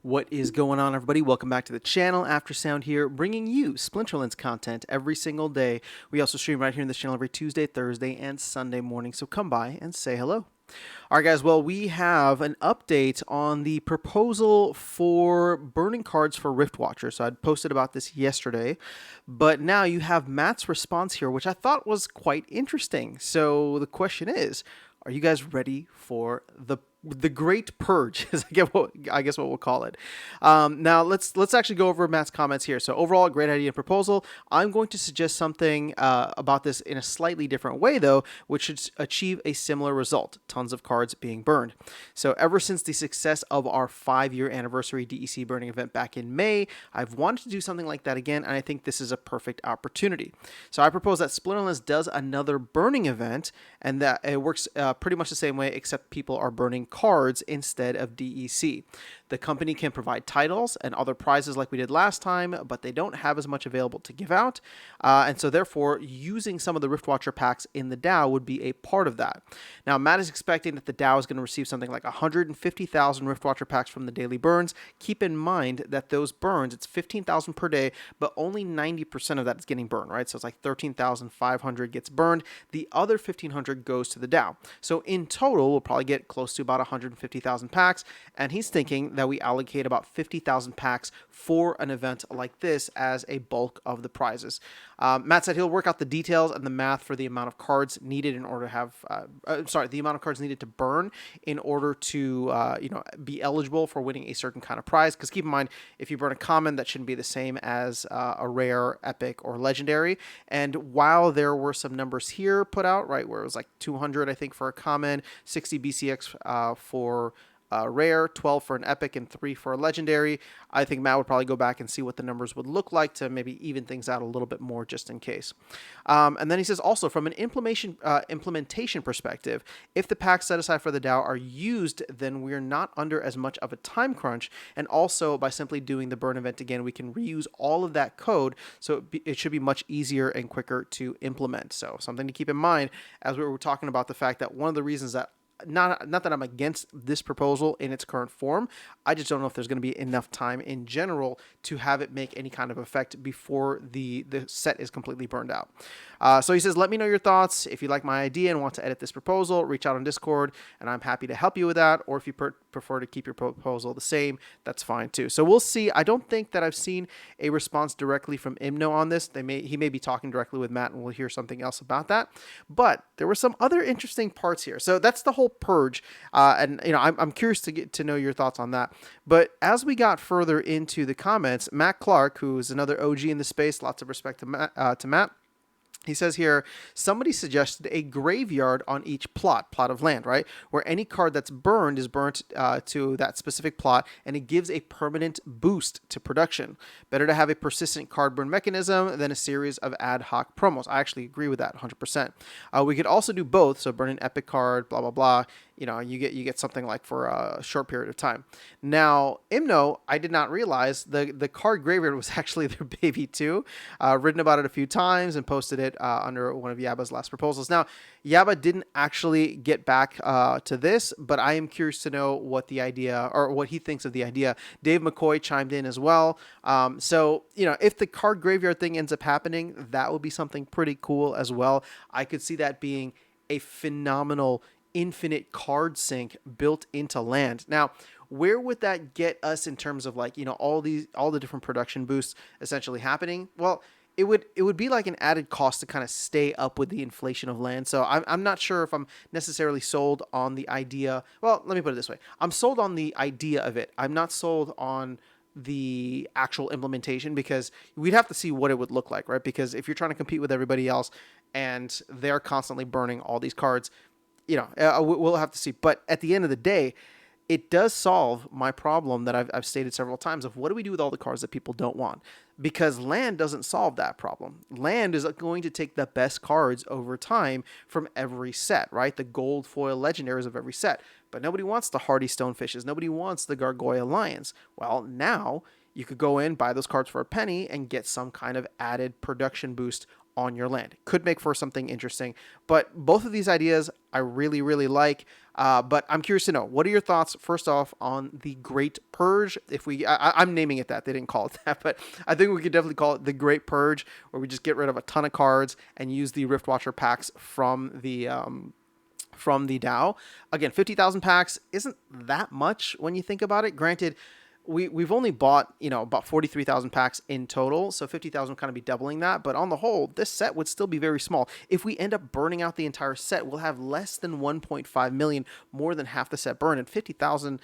What is going on, everybody? Welcome back to the channel. Aftersound here, bringing you Splinterlands content every single day. We also stream right here in this channel every Tuesday, Thursday, and Sunday morning, so come by and say hello. All right, guys, well, we have an update on the proposal for burning cards for Rift Watcher. So I posted about this yesterday, but now you have Matt's response here, which I thought was quite interesting. So the question is, are you guys ready for the Great Purge? Is I guess what we'll call it. Now let's actually go over Matt's comments here. So overall, a great idea and proposal. I'm going to suggest something about this in a slightly different way, though, which should achieve a similar result: tons of cards being burned. So ever since the success of our 5-year anniversary DEC burning event back in May, I've wanted to do something like that again, and I think this is a perfect opportunity. So I propose that Splinterlands does another burning event, and that it works pretty much the same way, except people are burning cards instead of DEC. The company can provide titles and other prizes like we did last time, but they don't have as much available to give out. And so therefore, using some of the Riftwatcher packs in the DAO would be a part of that. Now, Matt is expecting that the DAO is going to receive something like 150,000 Riftwatcher packs from the daily burns. Keep in mind that those burns, it's 15,000 per day, but only 90% of that is getting burned, right? So it's like 13,500 gets burned. The other 1,500 goes to the DAO. So in total, we'll probably get close to about 150,000 packs, and he's thinking that we allocate about 50,000 packs for an event like this as a bulk of the prizes. Matt said he'll work out the details and the math for the amount of cards needed in order to have, the amount of cards needed to burn in order to, be eligible for winning a certain kind of prize. Because keep in mind, if you burn a common, that shouldn't be the same as a rare, epic, or legendary. And while there were some numbers here put out, right, where it was like 200, I think, for a common, 60 BCX for rare, 12 for an epic, and 3 for a legendary, I think Matt would probably go back and see what the numbers would look like to maybe even things out a little bit more just in case. And then he says also, from an implementation perspective, if the packs set aside for the DAO are used, then we're not under as much of a time crunch. And also, by simply doing the burn event again, we can reuse all of that code, so it should be much easier and quicker to implement. So something to keep in mind as we were talking about the fact that one of the reasons that not that I'm against this proposal in its current form, I just don't know if there's going to be enough time in general to have it make any kind of effect before the set is completely burned out. So he says, let me know your thoughts. If you like my idea and want to edit this proposal, reach out on Discord, and I'm happy to help you with that. Or if you prefer to keep your proposal the same, that's fine too. So we'll see. I don't think that I've seen a response directly from Imno on this. He may be talking directly with Matt, and we'll hear something else about that. But there were some other interesting parts here. So that's the whole Purge, and I'm curious to get to know your thoughts on that. But as we got further into the comments, Matt Clark, who is another OG in the space, lots of respect to Matt. He says here, somebody suggested a graveyard on each plot of land, right? Where any card that's burned is burnt to that specific plot, and it gives a permanent boost to production. Better to have a persistent card burn mechanism than a series of ad hoc promos. I actually agree with that 100%. We could also do both, so burn an epic card, blah, blah, blah. You get something like for a short period of time. Now, Imno, I did not realize the card graveyard was actually their baby too. Written about it a few times and posted it under one of Yaba's last proposals. Now, Yaba didn't actually get back to this, but I am curious to know what the idea, or what he thinks of the idea. Dave McCoy chimed in as well. So, if the card graveyard thing ends up happening, that would be something pretty cool as well. I could see that being a phenomenal infinite card sink built into land. Now, where would that get us in terms of all the different production boosts essentially happening? Well, it would be like an added cost to kind of stay up with the inflation of land. So I'm not sure if I'm necessarily sold on the idea. Well, let me put it this way. I'm sold on the idea of it. I'm not sold on the actual implementation, because we'd have to see what it would look like, right? Because if you're trying to compete with everybody else and they're constantly burning all these cards, we'll have to see. But at the end of the day, it does solve my problem that I've stated several times of what do we do with all the cards that people don't want? Because land doesn't solve that problem. Land is going to take the best cards over time from every set, right? The gold foil legendaries of every set. But nobody wants the hardy stonefishes. Nobody wants the gargoyle lions. Well, now you could go in, buy those cards for a penny, and get some kind of added production boost on your land. Could make for something interesting. But both of these ideas I really, really like. But I'm curious to know, what are your thoughts, first off, on the Great Purge? If I'm naming it that. They didn't call it that, but I think we could definitely call it the Great Purge, where we just get rid of a ton of cards and use the Riftwatcher packs from the DAO. Again, 50,000 packs isn't that much when you think about it. Granted, we've only bought, about 43,000 packs in total, so 50,000 will kind of be doubling that. But on the whole, this set would still be very small. If we end up burning out the entire set, we'll have less than 1.5 million, more than half the set burned, and 50,000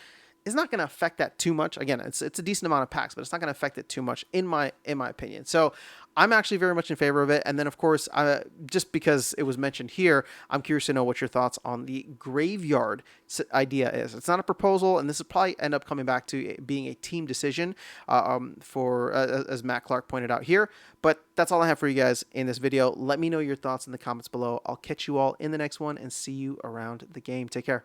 is not going to affect that too much. Again, it's a decent amount of packs, but it's not going to affect it too much in my opinion. So I'm actually very much in favor of it. And then, of course, just because it was mentioned here, I'm curious to know what your thoughts on the graveyard idea is. It's not a proposal, and this will probably end up coming back to being a team decision as Matt Clark pointed out here. But that's all I have for you guys in this video. Let me know your thoughts in the comments below. I'll catch you all in the next one and see you around the game. Take care.